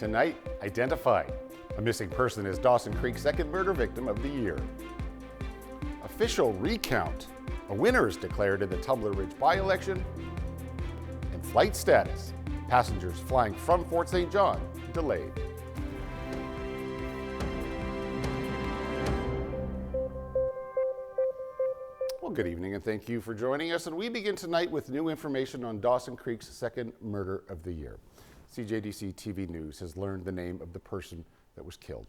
Tonight, identified. A missing person is Dawson Creek's second murder victim of the year. Official recount. A winner is declared in the Tumbler Ridge by-election. And flight status. Passengers flying from Fort St. John delayed. Well, good evening and thank you for joining us. And we begin tonight with new information on Dawson Creek's second murder of the year. CJDC-TV News has learned the name of the person that was killed.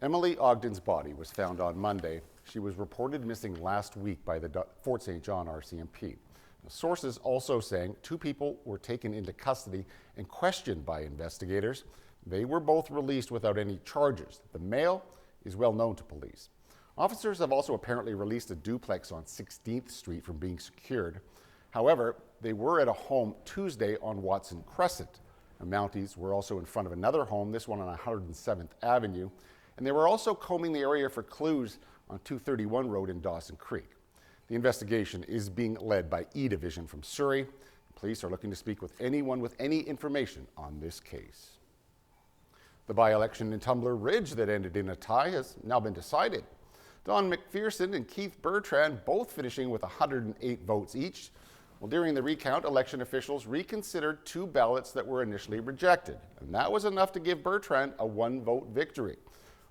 Emily Ogden's body was found on Monday. She was reported missing last week by the Fort St. John RCMP. Sources also saying two people were taken into custody and questioned by investigators. They were both released without any charges. The male is well known to police. Officers have also apparently released a duplex on 16th Street from being secured. However, they were at a home Tuesday on Watson Crescent. The Mounties were also in front of another home, this one on 107th Avenue, and they were also combing the area for clues on 231 Road in Dawson Creek. The investigation is being led by E Division from Surrey. Police are looking to speak with anyone with any information on this case. The by-election in Tumbler Ridge that ended in a tie has now been decided. Don McPherson and Keith Bertrand both finishing with 108 votes each. Well, during the recount, election officials reconsidered two ballots that were initially rejected, and that was enough to give Bertrand a one-vote victory.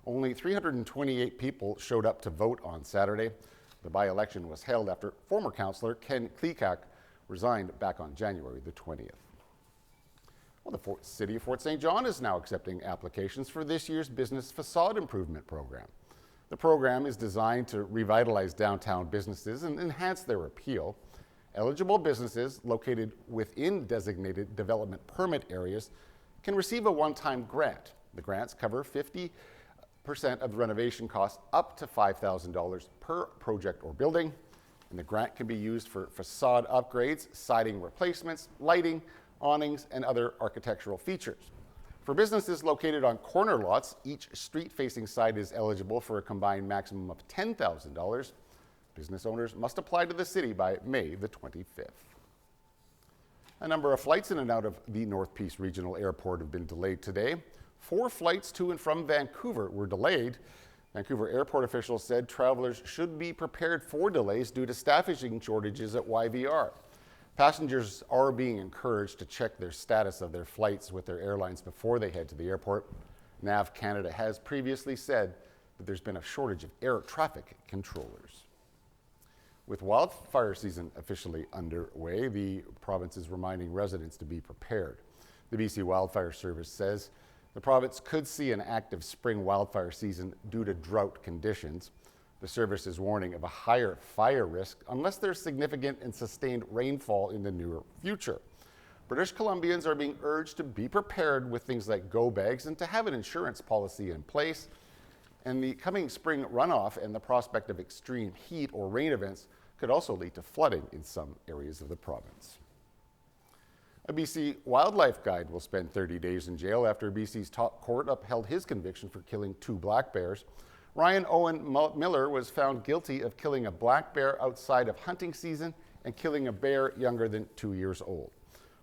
Only 328 people showed up to vote on Saturday. The by-election was held after former councillor Ken Klekak resigned back on January the 20th. Well, the City of Fort St. John is now accepting applications for this year's Business Facade Improvement Program. The program is designed to revitalize downtown businesses and enhance their appeal. Eligible businesses located within designated development permit areas can receive a one-time grant. The grants cover 50% of the renovation costs up to $5,000 per project or building. And the grant can be used for facade upgrades, siding replacements, lighting, awnings, and other architectural features. For businesses located on corner lots, each street-facing site is eligible for a combined maximum of $10,000. Business owners must apply to the city by May the 25th. A number of flights in and out of the North Peace Regional Airport have been delayed today. 4 flights to and from Vancouver were delayed. Vancouver airport officials said travelers should be prepared for delays due to staffing shortages at YVR. Passengers are being encouraged to check their status of their flights with their airlines before they head to the airport. NAV Canada has previously said that there's been a shortage of air traffic controllers. With wildfire season officially underway, the province is reminding residents to be prepared. The BC Wildfire Service says the province could see an active spring wildfire season due to drought conditions. The service is warning of a higher fire risk unless there's significant and sustained rainfall in the near future. British Columbians are being urged to be prepared with things like go bags and to have an insurance policy in place. And the coming spring runoff and the prospect of extreme heat or rain events could also lead to flooding in some areas of the province. A BC wildlife guide will spend 30 days in jail after BC's top court upheld his conviction for killing 2 black bears. Ryan Owen Miller was found guilty of killing a black bear outside of hunting season and killing a bear younger than 2 years old.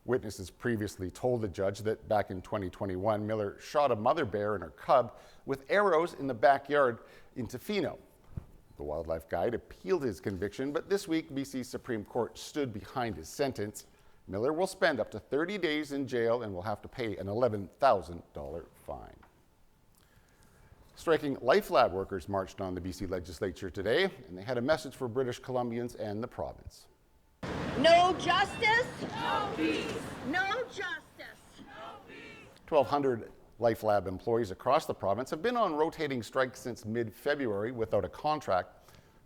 Witnesses previously told the judge that back in 2021, Miller shot a mother bear and her cub with arrows in the backyard in Tofino. The wildlife guide appealed his conviction, but this week BC's Supreme Court stood behind his sentence. Miller will spend up to 30 days in jail and will have to pay an $11,000 fine. Striking Life Lab workers marched on the BC legislature today, and they had a message for British Columbians and the province. No justice, no peace. No justice, no peace. 1,200 Life Lab employees across the province have been on rotating strike since mid-February without a contract.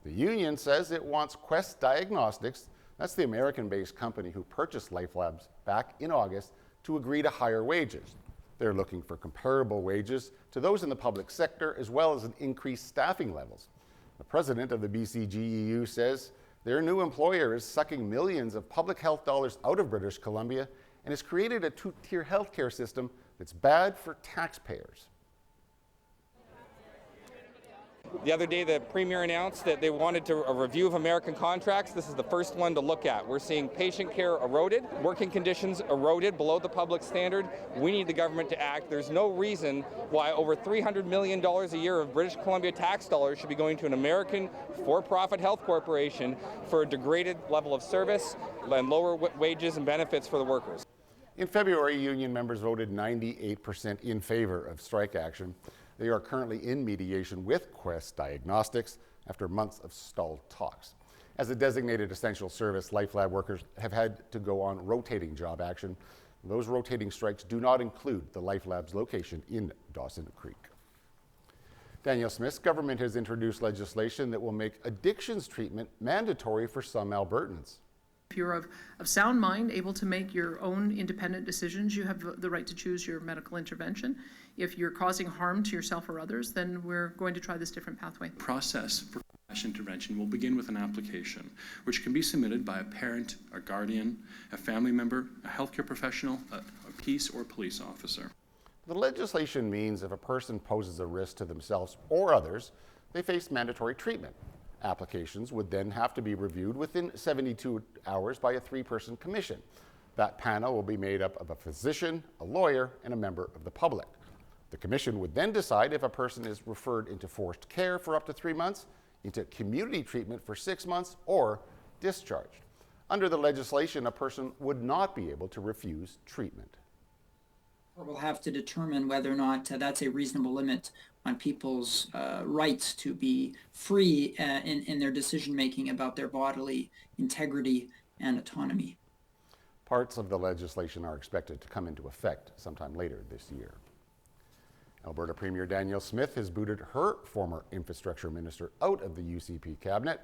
The union says it wants Quest Diagnostics, that's the American-based company who purchased Life Labs back in August, to agree to higher wages. They're looking for comparable wages to those in the public sector, as well as an increased staffing levels. The president of the BCGEU says their new employer is sucking millions of public health dollars out of British Columbia and has created a two-tier healthcare system that's bad for taxpayers. The other day, the Premier announced that they wanted a review of American contracts. This is the first one to look at. We're seeing patient care eroded, working conditions eroded below the public standard. We need the government to act. There's no reason why over $300 million a year of British Columbia tax dollars should be going to an American for-profit health corporation for a degraded level of service and lower wages and benefits for the workers. In February, union members voted 98% in favor of strike action. They are currently in mediation with Quest Diagnostics after months of stalled talks. As a designated essential service, LifeLab workers have had to go on rotating job action. Those rotating strikes do not include the LifeLab's location in Dawson Creek. Danielle Smith's government has introduced legislation that will make addictions treatment mandatory for some Albertans. If you're of sound mind, able to make your own independent decisions, you have the right to choose your medical intervention. If you're causing harm to yourself or others, then we're going to try this different pathway. Process for crash intervention will begin with an application, which can be submitted by a parent, a guardian, a family member, a healthcare professional, a peace or police officer. The legislation means if a person poses a risk to themselves or others, they face mandatory treatment. Applications would then have to be reviewed within 72 hours by a 3-person commission. That panel will be made up of a physician, a lawyer, and a member of the public. The commission would then decide if a person is referred into forced care for up to 3 months, into community treatment for 6 months, or discharged. Under the legislation, a person would not be able to refuse treatment. We'll have to determine whether or not that's a reasonable limit on people's rights to be free in their decision-making about their bodily integrity and autonomy. Parts of the legislation are expected to come into effect sometime later this year. Alberta Premier Danielle Smith has booted her former infrastructure minister out of the UCP cabinet.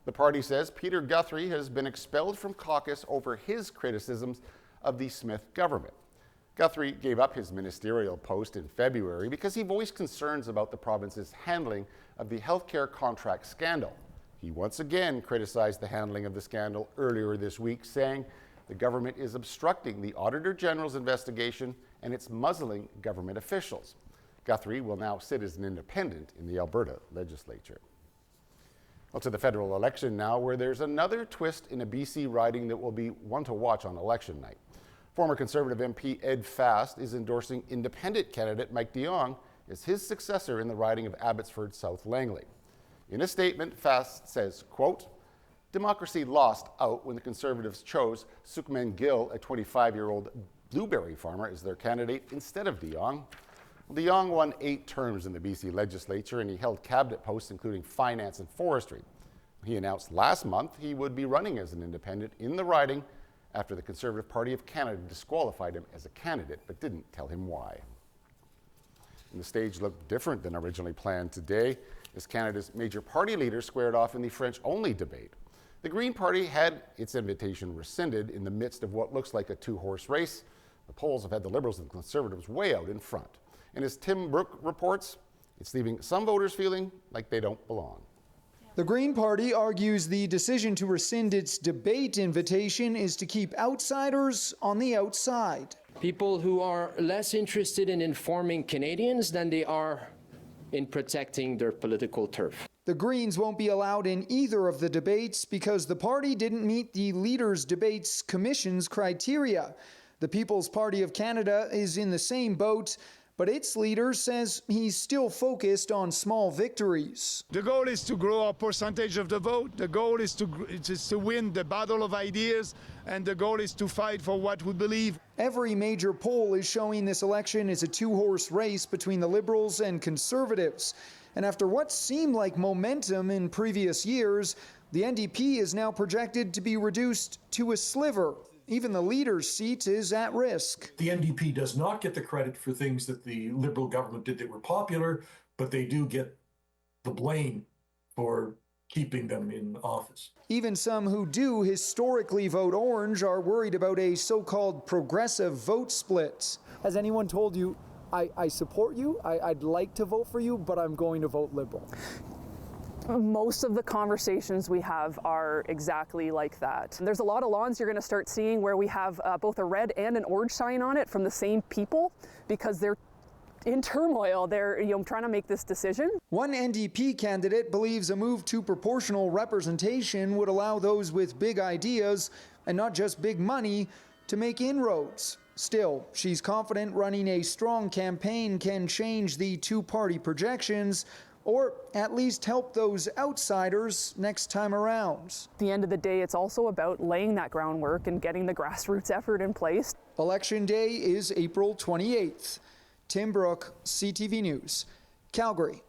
The party says Peter Guthrie has been expelled from caucus over his criticisms of the Smith government. Guthrie gave up his ministerial post in February because he voiced concerns about the province's handling of the healthcare contract scandal. He once again criticized the handling of the scandal earlier this week, saying the government is obstructing the Auditor General's investigation and it's muzzling government officials. Guthrie will now sit as an independent in the Alberta legislature. Well, to the federal election now, where there's another twist in a BC riding that will be one to watch on election night. Former Conservative MP Ed Fast is endorsing independent candidate Mike de Jong as his successor in the riding of Abbotsford South Langley. In a statement, Fast says, quote, "Democracy lost out when the Conservatives chose Sukhman Gill, a 25-year-old blueberry farmer, as their candidate instead of de Jong. De Jong won 8 terms in the BC legislature and he held cabinet posts including finance and forestry. He announced last month he would be running as an independent in the riding after the Conservative Party of Canada disqualified him as a candidate but didn't tell him why. And the stage looked different than originally planned today as Canada's major party leaders squared off in the French-only debate. The Green Party had its invitation rescinded in the midst of what looks like a 2-horse race. The polls have had the Liberals and the Conservatives way out in front. And as Tim Brooke reports, it's leaving some voters feeling like they don't belong. The Green Party argues the decision to rescind its debate invitation is to keep outsiders on the outside. People who are less interested in informing Canadians than they are in protecting their political turf. The Greens won't be allowed in either of the debates because the party didn't meet the Leaders' Debates Commission's criteria. The People's Party of Canada is in the same boat, but its leader says he's still focused on small victories. The goal is to grow our percentage of the vote. The goal is to win the battle of ideas, and the goal is to fight for what we believe. Every major poll is showing this election is a 2-horse race between the Liberals and Conservatives. And after what seemed like momentum in previous years, the NDP is now projected to be reduced to a sliver. Even the leader's seat is at risk. The NDP does not get the credit for things that the Liberal government did that were popular, but they do get the blame for keeping them in office. Even some who do historically vote Orange are worried about a so-called progressive vote split. Has anyone told you, I support you, I'd like to vote for you, but I'm going to vote Liberal? Most of the conversations we have are exactly like that. There's a lot of lawns you're going to start seeing where we have both a red and an orange sign on it from the same people because they're in turmoil. They're trying to make this decision. One NDP candidate believes a move to proportional representation would allow those with big ideas and not just big money to make inroads. Still, she's confident running a strong campaign can change the two-party projections, or at least help those outsiders next time around. At the end of the day, it's also about laying that groundwork and getting the grassroots effort in place. Election Day is April 28th. Tim Brooke, CTV News, Calgary.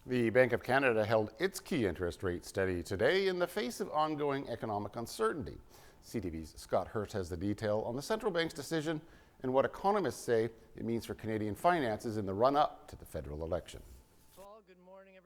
The Bank of Canada held its key interest rate steady today in the face of ongoing economic uncertainty. CTV's Scott Hurst has the detail on the central bank's decision and what economists say it means for Canadian finances in the run-up to the federal election.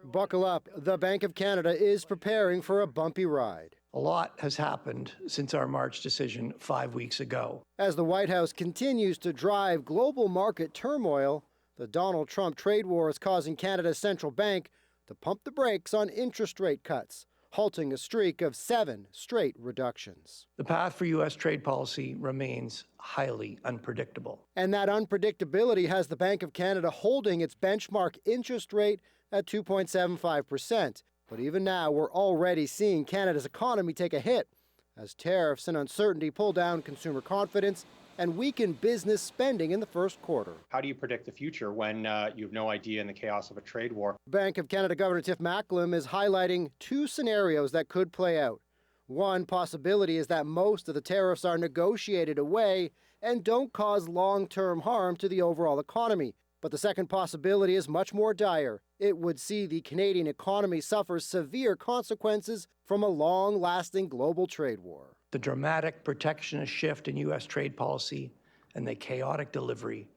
Buckle up. The Bank of Canada is preparing for a bumpy ride. A lot has happened since our March decision 5 weeks ago. As the White House continues to drive global market turmoil, the Donald Trump trade war is causing Canada's central bank to pump the brakes on interest rate cuts, halting a streak of 7 straight reductions. The path for U.S. trade policy remains highly unpredictable. And that unpredictability has the Bank of Canada holding its benchmark interest rate at 2.75%. But even now, we're already seeing Canada's economy take a hit as tariffs and uncertainty pull down consumer confidence and weaken business spending in the first quarter. How do you predict the future when you have no idea in the chaos of a trade war? Bank of Canada Governor Tiff Macklem is highlighting 2 scenarios that could play out. One possibility is that most of the tariffs are negotiated away and don't cause long-term harm to the overall economy. But the second possibility is much more dire. It would see the Canadian economy suffer severe consequences from a long-lasting global trade war. The dramatic protectionist shift in U.S. trade policy and the chaotic delivery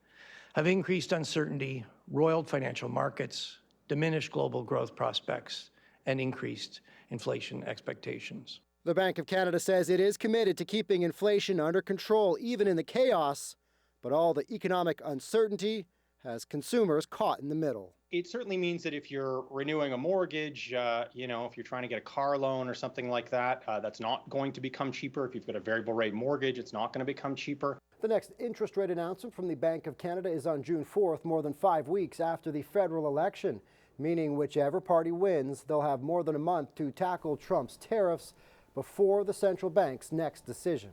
have increased uncertainty, roiled financial markets, diminished global growth prospects, and increased inflation expectations. The Bank of Canada says it is committed to keeping inflation under control even in the chaos, but all the economic uncertainty has consumers caught in the middle. It certainly means that if you're renewing a mortgage, if you're trying to get a car loan or something like that, that's not going to become cheaper. If you've got a variable rate mortgage, it's not going to become cheaper. The next interest rate announcement from the Bank of Canada is on June 4th, more than 5 weeks after the federal election, meaning whichever party wins, they'll have more than a month to tackle Trump's tariffs before the central bank's next decision.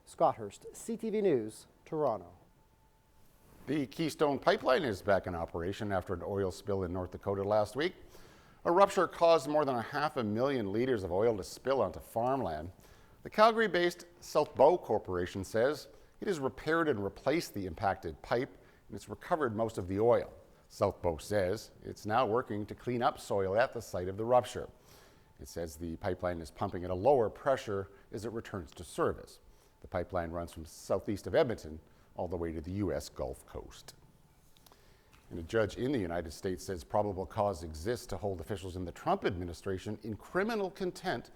Scott Hurst, CTV News, Toronto. The Keystone Pipeline is back in operation after an oil spill in North Dakota last week. A rupture caused more than 500,000 liters of oil to spill onto farmland. The Calgary-based South Bow Corporation says it has repaired and replaced the impacted pipe and it's recovered most of the oil. South Bow says it's now working to clean up soil at the site of the rupture. It says the pipeline is pumping at a lower pressure as it returns to service. The pipeline runs from southeast of Edmonton all the way to the U.S. Gulf Coast. And a judge in the United States says probable cause exists to hold officials in the Trump administration in criminal contempt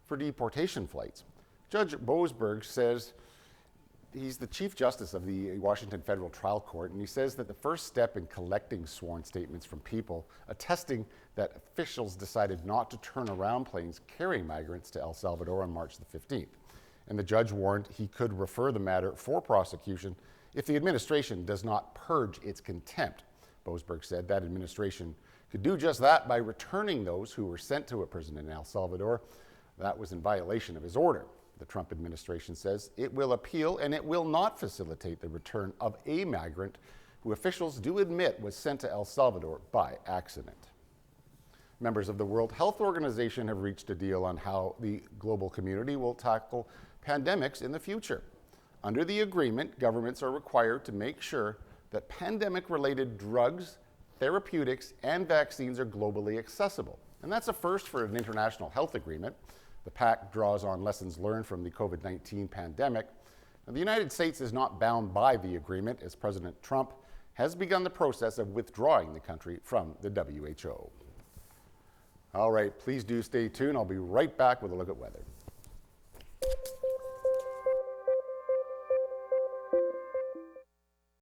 for deportation flights. Judge Boasberg says he's the Chief Justice of the Washington Federal Trial Court, and he says that the first step in collecting sworn statements from people attesting that officials decided not to turn around planes carrying migrants to El Salvador on March the 15th. And the judge warned he could refer the matter for prosecution if the administration does not purge its contempt. Boasberg said that administration could do just that by returning those who were sent to a prison in El Salvador. That was in violation of his order. The Trump administration says it will appeal and it will not facilitate the return of a migrant who officials do admit was sent to El Salvador by accident. Members of the World Health Organization have reached a deal on how the global community will tackle pandemics in the future. Under the agreement, governments are required to make sure that pandemic-related drugs, therapeutics, and vaccines are globally accessible. And that's a first for an international health agreement. The pact draws on lessons learned from the COVID-19 pandemic. Now, the United States is not bound by the agreement, as President Trump has begun the process of withdrawing the country from the WHO. All right, please do stay tuned. I'll be right back with a look at weather.